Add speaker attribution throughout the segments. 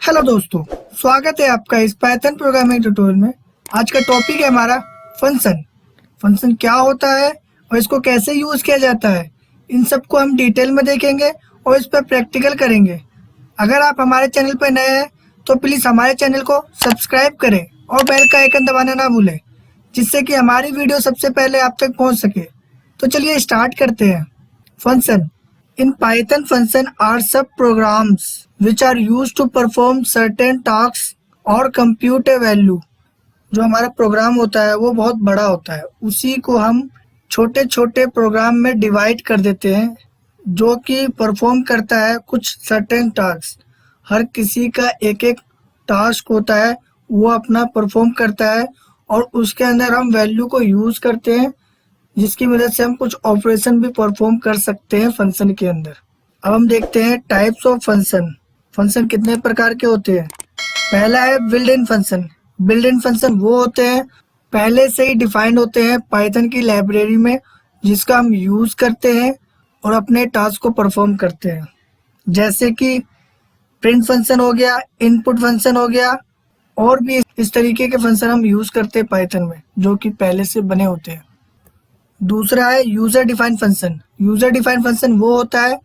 Speaker 1: Hello दोस्तों, स्वागत है आपका इस पाइथन प्रोग्रामिंग ट्यूटोरियल में। आज का टॉपिक है हमारा फंक्शन। फंक्शन क्या होता है और इसको कैसे यूज किया जाता है, इन सबको हम डिटेल में देखेंगे और इस पर प्रैक्टिकल करेंगे। अगर आप हमारे चैनल पर नए हैं तो प्लीज़ हमारे चैनल को सब्सक्राइब करें और बेल का आइकन दबाना ना भूलें, जिससे कि हमारी वीडियो सबसे पहले आप तक पहुँच सके। तो चलिए स्टार्ट करते हैं। Function in Python, function are subprograms which are used to perform certain tasks or compute a value। जो हमारा प्रोग्राम होता है वो बहुत बड़ा होता है, उसी को हम छोटे छोटे प्रोग्राम में डिवाइड कर देते हैं, जो कि परफॉर्म करता है कुछ सर्टेन टास्क। हर किसी का एक एक टास्क होता है, वो अपना परफॉर्म करता है और उसके अंदर हम वैल्यू को यूज़ करते हैं, जिसकी मदद से हम कुछ ऑपरेशन भी परफॉर्म कर सकते हैं फंक्शन के अंदर। अब हम देखते हैं टाइप्स ऑफ फंक्शन। फंक्शन कितने प्रकार के होते हैं। पहला है built in function. Built in function वो होते हैं पहले से ही डिफाइंड होते हैं पाइथन की लाइब्रेरी में, जिसका हम यूज़ करते हैं और अपने टास्क को परफॉर्म करते हैं। जैसे कि प्रिंट फंक्शन हो गया, इनपुट फंक्शन हो गया, और भी इस तरीके के फंक्शन हम यूज़ करते हैं पाइथन में, जो कि पहले से बने होते हैं। दूसरा है user defined function. User defined function वो होता है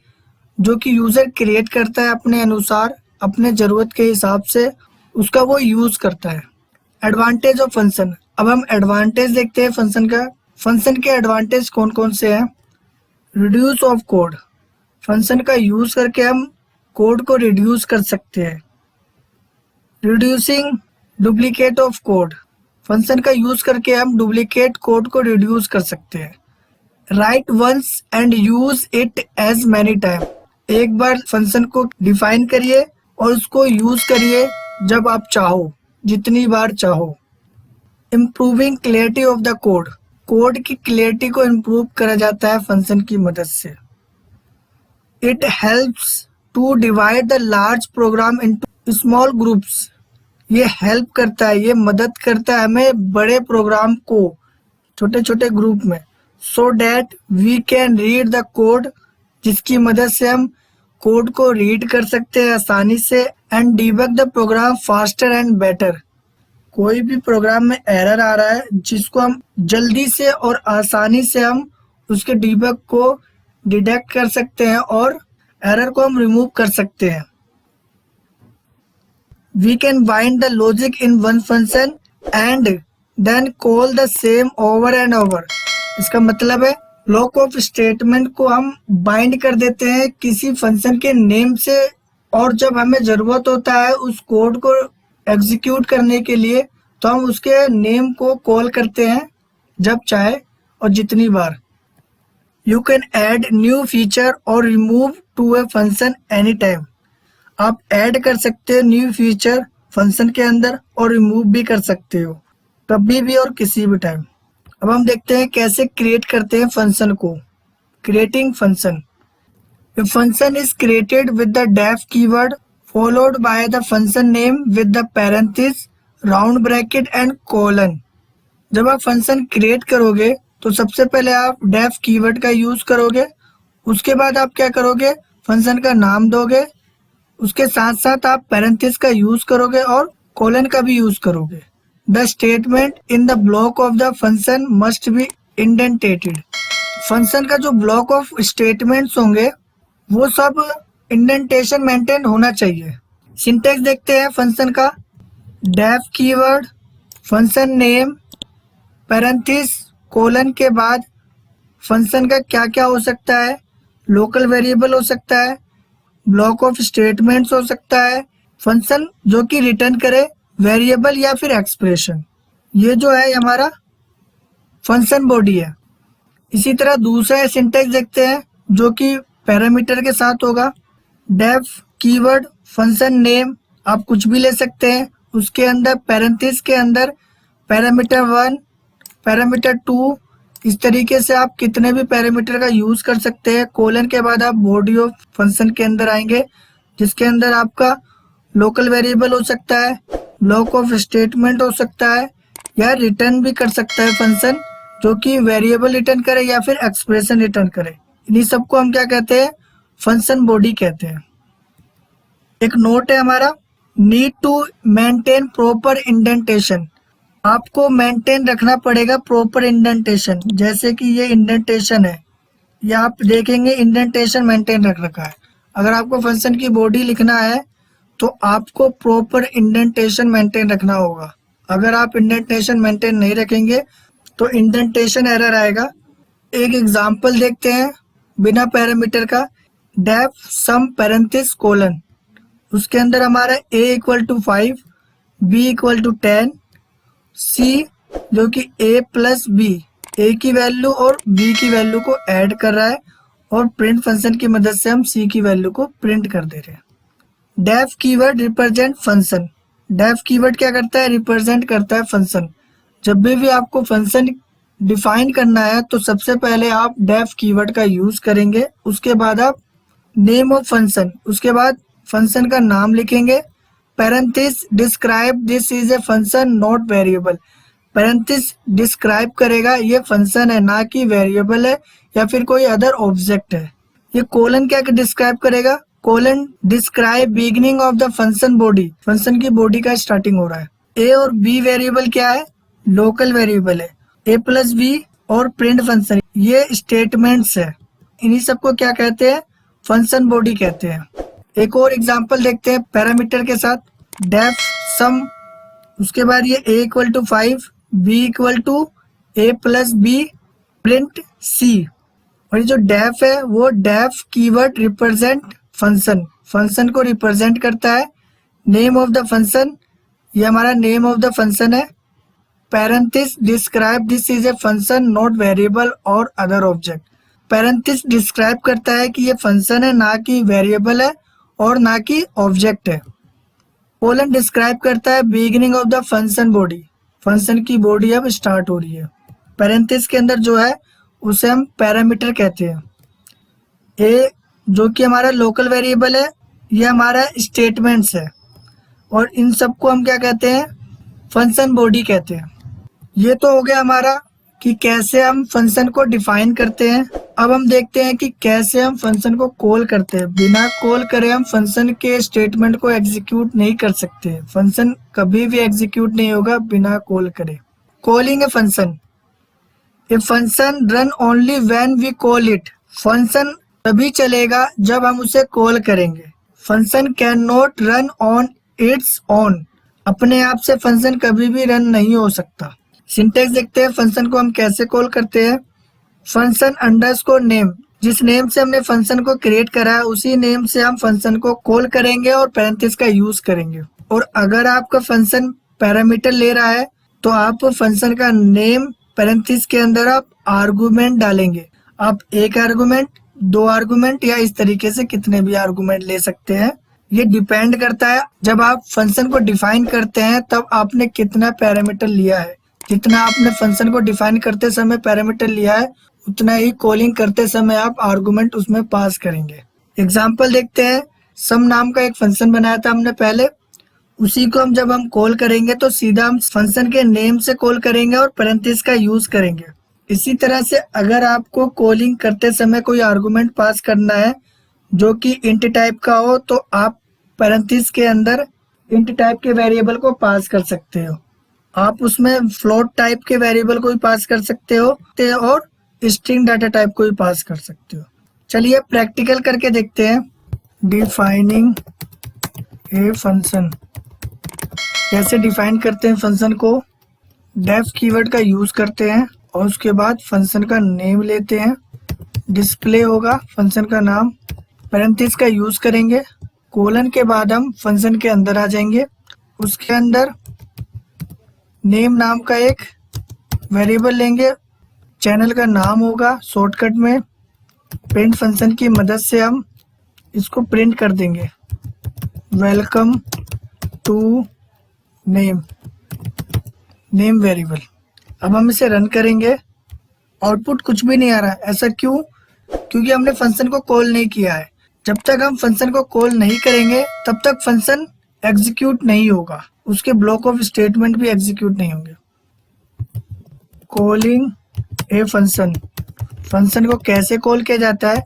Speaker 1: जो कि यूज़र क्रिएट करता है अपने अनुसार, अपने ज़रूरत के हिसाब से उसका वो यूज़ करता है। Advantage of function. अब हम एडवांटेज देखते हैं फंक्शन का। फंक्शन के एडवांटेज कौन कौन से हैं। Reduce of code. फंक्शन का यूज़ करके हम कोड को रिड्यूस कर सकते हैं। Reducing duplicate of code. Function का यूज करके हम डुप्लीकेट कोड को रिड्यूस कर सकते हैं। Write once and use it as many time. एक बार फंक्शन को डिफाइन करिए और उसको यूज करिए जब आप चाहो, जितनी बार चाहो। Improving clarity of the code. Code की क्लियरिटी को इम्प्रूव करा जाता है फंक्शन की मदद से। It helps to divide the large program into small groups. ये हेल्प करता है, ये मदद करता है हमें बड़े प्रोग्राम को छोटे छोटे ग्रुप में, so that we can read the code, जिसकी मदद से हम कोड को रीड कर सकते हैं आसानी से। And debug the program faster and better. कोई भी प्रोग्राम में एरर आ रहा है जिसको हम जल्दी से और आसानी से हम उसके डिबग को डिटेक्ट कर सकते हैं और एरर को हम रिमूव कर सकते हैं। We can bind the logic in one function and then call the same over and over। इसका मतलब है ब्लॉक ऑफ स्टेटमेंट को हम बाइंड कर देते हैं किसी फंक्शन के नेम से, और जब हमें ज़रूरत होता है उस कोड को एग्जीक्यूट करने के लिए तो हम उसके नेम को कॉल करते हैं जब चाहे और जितनी बार। You can add new feature और remove to a function any time. आप ऐड कर सकते हो न्यू फीचर फंक्शन के अंदर और रिमूव भी कर सकते हो कभी भी और किसी भी टाइम। अब हम देखते हैं कैसे क्रिएट करते हैं फंक्शन को। Creating function. A function is created with the def keyword followed by the function name with the parenthesis, round bracket and colon. जब आप फंक्शन क्रिएट करोगे तो सबसे पहले आप डेफ कीवर्ड का यूज करोगे, उसके बाद आप क्या करोगे, फंक्शन का नाम दोगे, उसके साथ साथ आप पैरेंथेसिस का यूज करोगे और कोलन का भी यूज करोगे। The statement in the block of the function must be indentated. Function का जो ब्लॉक ऑफ स्टेटमेंट्स होंगे वो सब इंडेंटेशन मेंटेन होना चाहिए। सिंटेक्स देखते हैं फंक्शन का। Def keyword, function name, parenthesis, colon के बाद फंक्शन का क्या क्या हो सकता है, लोकल वेरिएबल हो सकता है, ब्लॉक ऑफ स्टेटमेंट्स हो सकता है, फंक्शन जो कि रिटर्न करे वेरिएबल या फिर एक्सप्रेशन। ये जो है हमारा फंक्शन बॉडी है। इसी तरह दूसरा सिंटेक्स देखते हैं जो कि पैरामीटर के साथ होगा। डेफ कीवर्ड, फंक्शन नेम आप कुछ भी ले सकते हैं, उसके अंदर पैरेंथेसिस के अंदर पैरामीटर 1, पैरामीटर 2, इस तरीके से आप कितने भी पैरामीटर का यूज कर सकते हैं। कोलन के बाद आप बॉडी ऑफ फंक्शन के अंदर आएंगे, जिसके अंदर आपका लोकल वेरिएबल हो सकता है, ब्लॉक ऑफ स्टेटमेंट हो सकता है, या रिटर्न भी कर सकता है फंक्शन, जो कि वेरिएबल रिटर्न करे या फिर एक्सप्रेशन रिटर्न करे। इन्हीं सबको हम क्या कहते हैं, फंक्शन बॉडी कहते हैं। एक नोट है हमारा, need to maintain proper indentation, आपको मेंटेन रखना पड़ेगा प्रॉपर इंडेंटेशन। जैसे कि ये इंडेंटेशन है, ये आप देखेंगे इंडेंटेशन मेंटेन रख रखा है। अगर आपको फंक्शन की बॉडी लिखना है तो आपको प्रॉपर इंडेंटेशन मेंटेन रखना होगा। अगर आप इंडेंटेशन मेंटेन नहीं रखेंगे तो इंडेंटेशन एरर आएगा। एक एग्जांपल देखते हैं बिना पैरामीटर का, डेफ सम पैरेंथिस कोलन, उसके अंदर हमारा a equal to 5, b equal to 10, c जो कि a प्लस b, a की वैल्यू और b की वैल्यू को ऐड कर रहा है और प्रिंट फंक्शन की मदद से हम c की वैल्यू को प्रिंट कर दे रहे हैं। Def keyword represent function, def keyword क्या करता है, रिप्रेजेंट करता है फंक्शन। जब भी आपको फंक्शन डिफाइन करना है तो सबसे पहले आप डेफ कीवर्ड का यूज करेंगे, उसके बाद आप नेम ऑफ फंक्शन, उसके बाद फंक्शन का नाम लिखेंगे। Parenthesis describe this is a function not variable, parenthesis describe करेगा ये फंक्शन है ना कि वेरिएबल है या फिर कोई अदर ऑब्जेक्ट है। ये कोलन क्या डिस्क्राइब करेगा, colon describe beginning of the function body, function की बॉडी का स्टार्टिंग हो रहा है। ए और बी वेरिएबल क्या है, लोकल वेरिएबल है, ए प्लस बी और प्रिंट फंक्शन, ये स्टेटमेंट्स है। इन्हीं सबको क्या कहते हैं, फंक्शन बॉडी कहते हैं। एक और एग्जांपल देखते हैं पैरामीटर के साथ, डेफ सम, उसके बाद ये a equal to 5, b equal to a plus b, print c। और ये जो डेफ है वो def keyword represent function, function को रिप्रेजेंट करता है। नेम ऑफ द फंक्शन, ये हमारा नेम ऑफ द फंक्शन है। Parenthesis describe this is a function not variable और अदर ऑब्जेक्ट, पैरेंथिस डिस्क्राइब करता है कि ये फंक्शन है ना कि वेरिएबल है और ना कि ऑब्जेक्ट है। कोलन डिस्क्राइब करता है beginning of the function body, function की बॉडी अब स्टार्ट हो रही है। पैरेंथिस के अंदर जो है उसे हम पैरामीटर कहते हैं। ए जो कि हमारा लोकल वेरिएबल है, ये हमारा स्टेटमेंट्स है और इन सबको हम क्या कहते हैं, फंक्शन बॉडी कहते हैं। ये तो हो गया हमारा कि कैसे हम फंक्शन को डिफाइन करते हैं। अब हम देखते हैं कि कैसे हम फंक्शन को कॉल करते हैं। बिना कॉल करे हम फंक्शन के स्टेटमेंट को एग्जीक्यूट नहीं कर सकते, फंक्शन कभी भी एग्जीक्यूट नहीं होगा बिना कॉल करे। Calling a function, a function run only when we call it, function तभी चलेगा जब हम उसे कॉल करेंगे। Function can not run on its own, अपने आप से फंक्शन कभी भी रन नहीं हो सकता। सिंटेक्स देखते हैं फंक्शन को हम कैसे कॉल करते हैं। फंक्शन अंडरस्कोर नेम, जिस नेम से हमने फंक्शन को क्रिएट करा है उसी नेम से हम फंक्शन को कॉल करेंगे और पैरेंथिस का यूज करेंगे। और अगर आपका फंक्शन पैरामीटर ले रहा है तो आप फंक्शन का नेम पैरेंथिस के अंदर आप आर्गुमेंट डालेंगे। आप एक आर्गुमेंट, दो आर्गुमेंट या इस तरीके से कितने भी आर्गुमेंट ले सकते हैं। ये डिपेंड करता है जब आप फंक्शन को डिफाइन करते हैं तब आपने कितना पैरामीटर लिया है। जितना आपने फंक्शन को डिफाइन करते समय पैरामीटर लिया है उतना ही कॉलिंग करते समय आप आर्गुमेंट उसमें पास करेंगे। एग्जांपल देखते हैं, सम नाम का एक फंक्शन बनाया था हमने पहले, उसी को हम जब हम कॉल करेंगे तो सीधा हम फंक्शन के नेम से कॉल करेंगे और पैरेंथिस का यूज करेंगे। इसी तरह से अगर आपको कॉलिंग करते समय कोई आर्गुमेंट पास करना है जो कि इंट टाइप का हो तो आप पैरेंथिस के अंदर इंट टाइप के वेरिएबल को पास कर सकते हो। आप उसमें फ्लोट टाइप के वेरिएबल को भी पास कर सकते हो और स्ट्रिंग डाटा टाइप को भी पास कर सकते हो। चलिए प्रैक्टिकल करके देखते हैं। डिफाइनिंग ए फंक्शन, कैसे डिफाइन करते हैं फंक्शन को। डेफ कीवर्ड का यूज करते हैं और उसके बाद फंक्शन का नेम लेते हैं, डिस्प्ले होगा फंक्शन का नाम, पैरेंथिस का यूज करेंगे, कोलन के बाद हम फंक्शन के अंदर आ जाएंगे। उसके अंदर नेम नाम का एक वेरिएबल लेंगे, चैनल का नाम होगा शॉर्टकट में। प्रिंट फंक्शन की मदद से हम इसको प्रिंट कर देंगे, welcome to name, name variable. अब हम इसे रन करेंगे, आउटपुट कुछ भी नहीं आ रहा है। ऐसा क्यों? क्योंकि हमने फंक्शन को कॉल नहीं किया है। जब तक हम फंक्शन को कॉल नहीं करेंगे तब तक फंक्शन एग्जीक्यूट नहीं होगा, उसके ब्लॉक ऑफ स्टेटमेंट भी एग्जीक्यूट नहीं होंगे। कॉलिंग ए फंक्शन, फंक्शन को कैसे कॉल किया जाता है?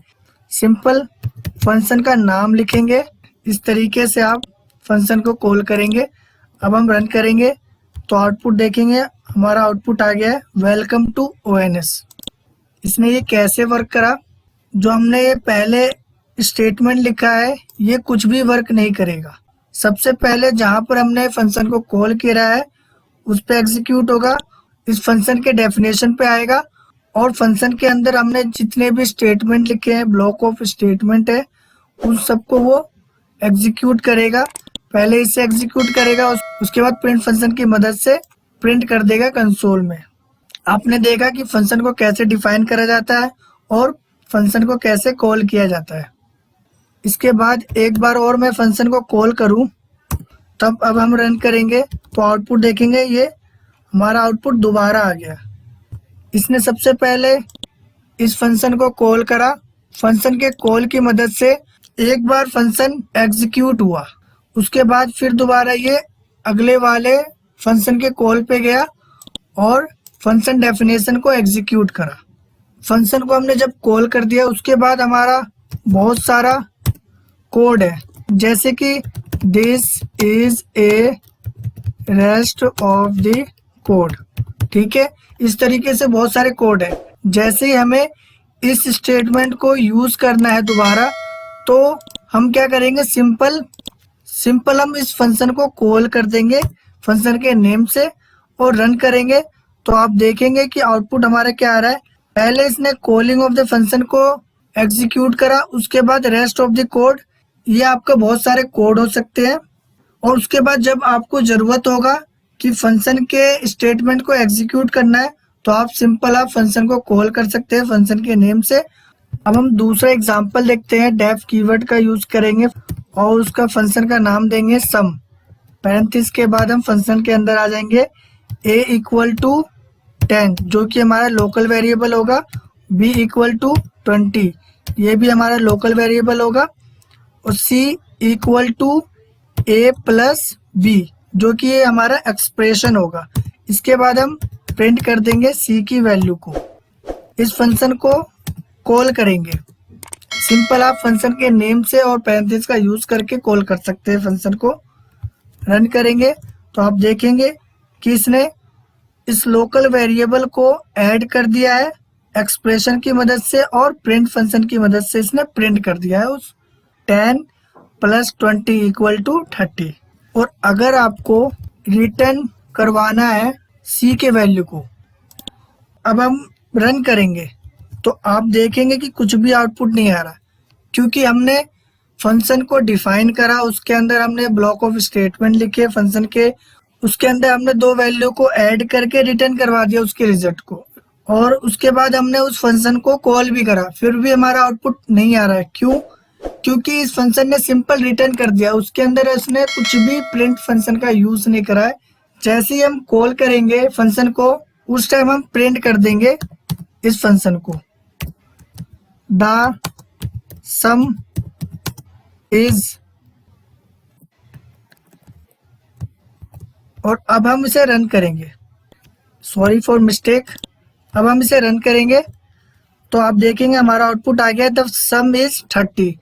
Speaker 1: सिंपल, फंक्शन का नाम लिखेंगे। इस तरीके से आप फंक्शन को कॉल करेंगे। अब हम रन करेंगे तो आउटपुट देखेंगे, हमारा आउटपुट आ गया है वेलकम टू ONS। इसने ये कैसे वर्क करा, जो हमने ये पहले स्टेटमेंट लिखा है ये कुछ भी वर्क नहीं करेगा। सबसे पहले जहाँ पर हमने फंक्शन को कॉल किया है उस पर एग्जीक्यूट होगा, इस फंक्शन के डेफिनेशन पे आएगा और फंक्शन के अंदर हमने जितने भी स्टेटमेंट लिखे हैं, ब्लॉक ऑफ स्टेटमेंट है, उन सबको वो एग्जीक्यूट करेगा। पहले इसे एग्जीक्यूट करेगा, उसके बाद प्रिंट फंक्शन की मदद से प्रिंट कर देगा कंसोल में। आपने देखा कि फंक्शन को कैसे डिफाइन करा जाता है और फंक्शन को कैसे कॉल किया जाता है। इसके बाद एक बार और मैं फंक्शन को कॉल करूं, तब अब हम रन करेंगे तो आउटपुट देखेंगे, ये हमारा आउटपुट दोबारा आ गया। इसने सबसे पहले इस फंक्शन को कॉल करा, फंक्शन के कॉल की मदद से एक बार फंक्शन एग्जीक्यूट हुआ, उसके बाद फिर दोबारा ये अगले वाले फंक्शन के कॉल पे गया और फंक्शन डेफिनेशन को एग्जीक्यूट करा। फंक्शन को हमने जब कॉल कर दिया उसके बाद हमारा बहुत सारा कोड है, जैसे कि this is A rest of the code. ठीक है, इस तरीके से बहुत सारे कोड है। जैसे ही हमें इस स्टेटमेंट को यूज करना है दोबारा, तो हम क्या करेंगे, सिंपल हम इस फंक्शन को कॉल कर देंगे फंक्शन के नेम से और रन करेंगे तो आप देखेंगे कि आउटपुट हमारा क्या आ रहा है। पहले इसने कॉलिंग ऑफ द फंक्शन को एग्जीक्यूट करा, उसके बाद रेस्ट ऑफ द कोड, ये आपका बहुत सारे कोड हो सकते हैं। और उसके बाद जब आपको जरूरत होगा कि फंक्शन के स्टेटमेंट को एग्जीक्यूट करना है तो आप फंक्शन को कॉल कर सकते हैं फंक्शन के नेम से। अब हम दूसरा एग्जांपल देखते हैं, डेफ कीवर्ड का यूज करेंगे और उसका फंक्शन का नाम देंगे सम। पैरेंथेसिस के बाद हम फंक्शन के अंदर आ जाएंगे, a = 10 जो कि हमारा लोकल वेरिएबल होगा, b = 20 ये भी हमारा लोकल वेरिएबल होगा, और c = a + b जो कि ये हमारा एक्सप्रेशन होगा। इसके बाद हम प्रिंट कर देंगे c की वैल्यू को। इस फंक्शन को कॉल करेंगे, सिंपल आप फंक्शन के नेम से और पैरेंथेसिस का यूज करके कॉल कर सकते हैं फंक्शन को। रन करेंगे तो आप देखेंगे कि इसने इस लोकल वेरिएबल को ऐड कर दिया है एक्सप्रेशन की मदद से और प्रिंट फंक्शन की मदद से इसने प्रिंट कर दिया है उस 10 + 20 = 30। और अगर आपको रिटर्न करवाना है c के वैल्यू को, अब हम रन करेंगे तो आप देखेंगे कि कुछ भी आउटपुट नहीं आ रहा, क्योंकि हमने फंक्शन को डिफाइन करा, उसके अंदर हमने ब्लॉक ऑफ स्टेटमेंट लिखे फंक्शन के, उसके अंदर हमने 2 वैल्यू को ऐड करके रिटर्न करवा दिया उसके रिजल्ट को, और उसके बाद हमने उस फंक्शन को कॉल भी करा, फिर भी हमारा आउटपुट नहीं आ रहा है। क्यों? क्योंकि इस फंक्शन ने सिंपल रिटर्न कर दिया, उसके अंदर उसने कुछ भी प्रिंट फंक्शन का यूज नहीं करा है। जैसे ही हम कॉल करेंगे फंक्शन को, उस टाइम हम प्रिंट कर देंगे इस फंक्शन को, द सम इज, और अब हम इसे रन करेंगे, सॉरी फॉर मिस्टेक। अब हम इसे रन करेंगे तो आप देखेंगे हमारा आउटपुट आ गया, द सम इज 30।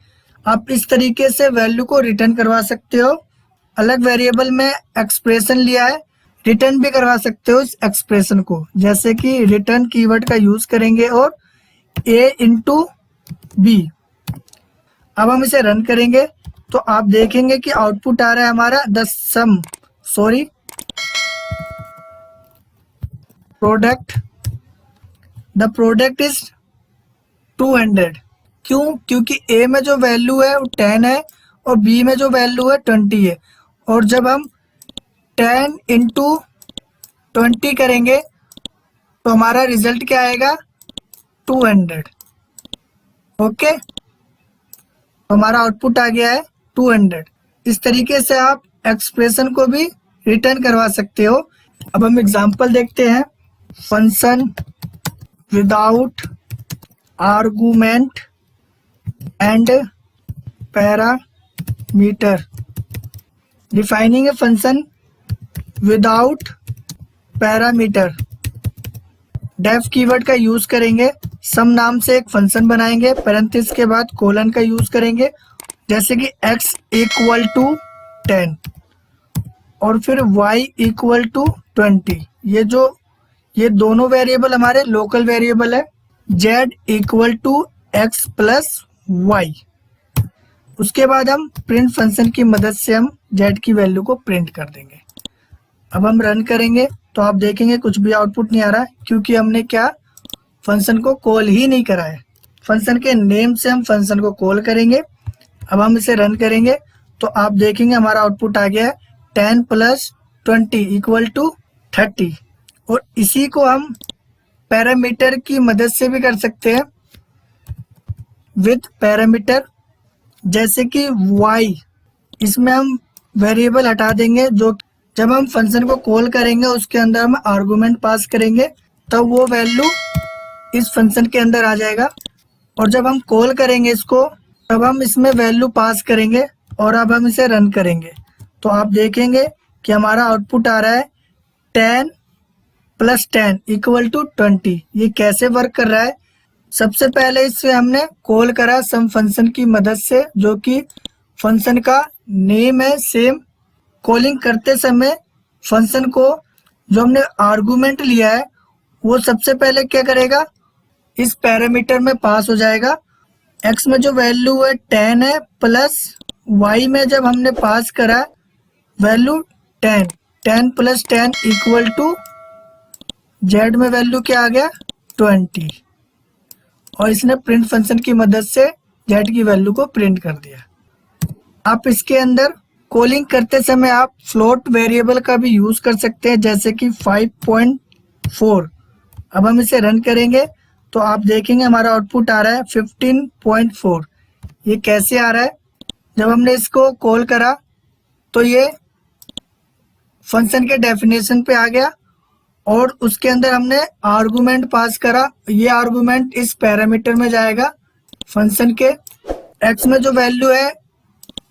Speaker 1: आप इस तरीके से वैल्यू को रिटर्न करवा सकते हो। अलग वेरिएबल में एक्सप्रेशन लिया है, रिटर्न भी करवा सकते हो इस एक्सप्रेशन को, जैसे कि रिटर्न कीवर्ड का यूज करेंगे और a × b। अब हम इसे रन करेंगे तो आप देखेंगे कि आउटपुट आ रहा है हमारा the sum, sorry product, the product is 200। क्यों? क्योंकि a में जो वैल्यू है वो 10 है और b में जो वैल्यू है 20 है, और जब हम 10 × 20 करेंगे तो हमारा रिजल्ट क्या आएगा, 200। ओके, तो हमारा आउटपुट आ गया है 200। इस तरीके से आप एक्सप्रेशन को भी रिटर्न करवा सकते हो। अब हम एग्जांपल देखते हैं, function without argument and parameter, defining a function without parameter. Def keyword का यूज करेंगे, सम नाम से एक फंक्शन बनाएंगे, पैरेंथेसिस के बाद कोलन का यूज करेंगे, जैसे कि x = 10 और फिर y इक्वल टू 20। ये दोनों वेरिएबल हमारे लोकल वेरिएबल है। z equal to x plus y. उसके बाद हम प्रिंट फंक्शन की मदद से हम z की वैल्यू को प्रिंट कर देंगे। अब हम रन करेंगे तो आप देखेंगे कुछ भी आउटपुट नहीं आ रहा, क्योंकि हमने क्या फंक्शन को कॉल ही नहीं करा है। फंक्शन के नेम से हम फंक्शन को कॉल करेंगे। अब हम इसे रन करेंगे तो आप देखेंगे हमारा आउटपुट आ गया है 10 प्लस 20 इक्वल टू 30। और इसी को हम पैरामीटर की मदद से भी कर सकते हैं विद पैरामीटर, जैसे कि y। इसमें हम वेरिएबल हटा देंगे, जो जब हम फंक्शन को कॉल करेंगे उसके अंदर हम आर्गुमेंट पास करेंगे तब वो वैल्यू इस फंक्शन के अंदर आ जाएगा। और जब हम कॉल करेंगे इसको तब हम इसमें वैल्यू पास करेंगे। और अब हम इसे रन करेंगे तो आप देखेंगे कि हमारा आउटपुट आ रहा है 10 प्लस 10 इक्वल टू 20। ये कैसे वर्क कर रहा है? सबसे पहले इसे हमने कॉल करा सम फंक्शन की मदद से, जो कि फंक्शन का नेम है सेम। कॉलिंग करते समय फंक्शन को जो हमने आर्गुमेंट लिया है वो सबसे पहले क्या करेगा, इस पैरामीटर में पास हो जाएगा। x में जो वैल्यू है 10 है, प्लस y में जब हमने पास करा value 10 plus 10 equal to z में वैल्यू क्या आ गया 20। और इसने प्रिंट फंक्शन की मदद से z की वैल्यू को प्रिंट कर दिया। आप इसके अंदर कॉलिंग करते समय आप फ्लोट वेरिएबल का भी यूज कर सकते हैं, जैसे कि 5.4। अब हम इसे रन करेंगे तो आप देखेंगे हमारा आउटपुट आ रहा है 15.4। ये कैसे आ रहा है? जब हमने इसको कॉल करा तो ये फंक्शन के डेफिनेशन पे आ गया और उसके अंदर हमने आर्गुमेंट पास करा। ये आर्गुमेंट इस पैरामीटर में जाएगा फंक्शन के। x में जो वैल्यू है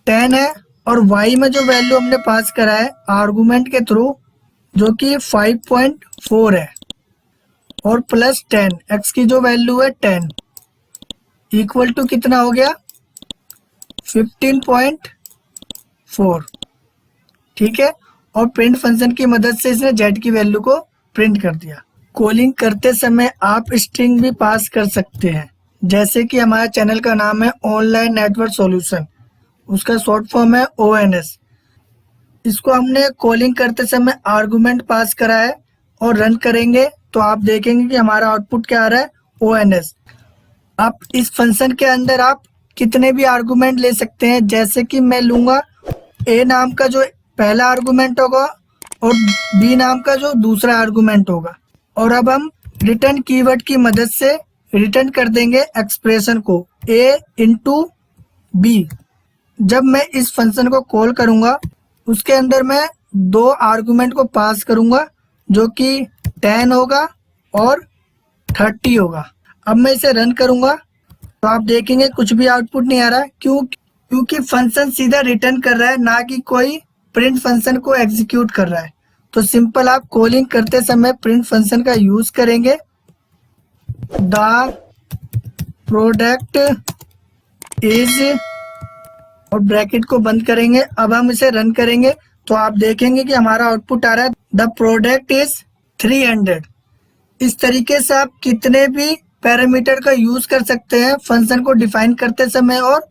Speaker 1: 10 है और y में जो वैल्यू हमने पास करा है आर्गुमेंट के थ्रू, जो कि 5.4 है, और प्लस 10 x की जो वैल्यू है 10 इक्वल टू कितना हो गया 15.4। ठीक है। और प्रिंट फंक्शन की मदद से इसने z की वैल्यू को प्रिंट कर दिया। कॉलिंग करते समय आप स्ट्रिंग भी पास कर सकते हैं, जैसे कि हमारे चैनल का नाम है ऑनलाइन नेटवर्क सॉल्यूशन, उसका शॉर्ट फॉर्म है ONS। इसको हमने कॉलिंग करते समय आर्गुमेंट पास करा है और रन करेंगे तो आप देखेंगे कि हमारा आउटपुट क्या आ रहा है ONS। आप इस फंक्शन के अंदर आप कितने भी आर्गुमेंट ले सकते हैं, जैसे कि मैं लूंगा a नाम का जो पहला आर्गुमेंट होगा और b नाम का जो दूसरा आर्गुमेंट होगा। और अब हम रिटर्न कीवर्ड की मदद से रिटर्न कर देंगे एक्सप्रेशन को a इंटू b। जब मैं इस फंक्शन को कॉल करूंगा उसके अंदर मैं दो आर्गुमेंट को पास करूंगा, जो कि 10 होगा और 30 होगा। अब मैं इसे रन करूंगा तो आप देखेंगे कुछ भी आउटपुट नहीं आ रहा है, क्योंकि फंक्शन सीधा रिटर्न कर रहा है, ना कि कोई प्रिंट फंक्शन को एग्जीक्यूट कर रहा है। तो सिंपल आप कॉलिंग करते समय प्रिंट फंक्शन का यूज करेंगे। द प्रोडक्ट इज, और ब्रैकेट को बंद करेंगे। अब हम इसे रन करेंगे तो आप देखेंगे कि हमारा आउटपुट आ रहा है द प्रोडक्ट इज 300। इस तरीके से आप कितने भी पैरामीटर का यूज कर सकते हैं फंक्शन को डिफाइन करते समय। और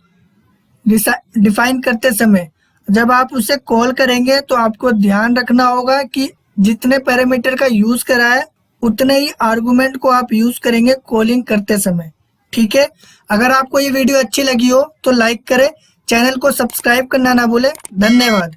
Speaker 1: डिफाइन करते समय जब आप उसे कॉल करेंगे तो आपको ध्यान रखना होगा कि जितने पैरामीटर का यूज करा है उतने ही आर्गुमेंट को आप यूज करेंगे कॉलिंग करते समय। ठीक है। अगर आपको ये वीडियो अच्छी लगी हो तो लाइक करें, चैनल को सब्सक्राइब करना ना भूलें। धन्यवाद।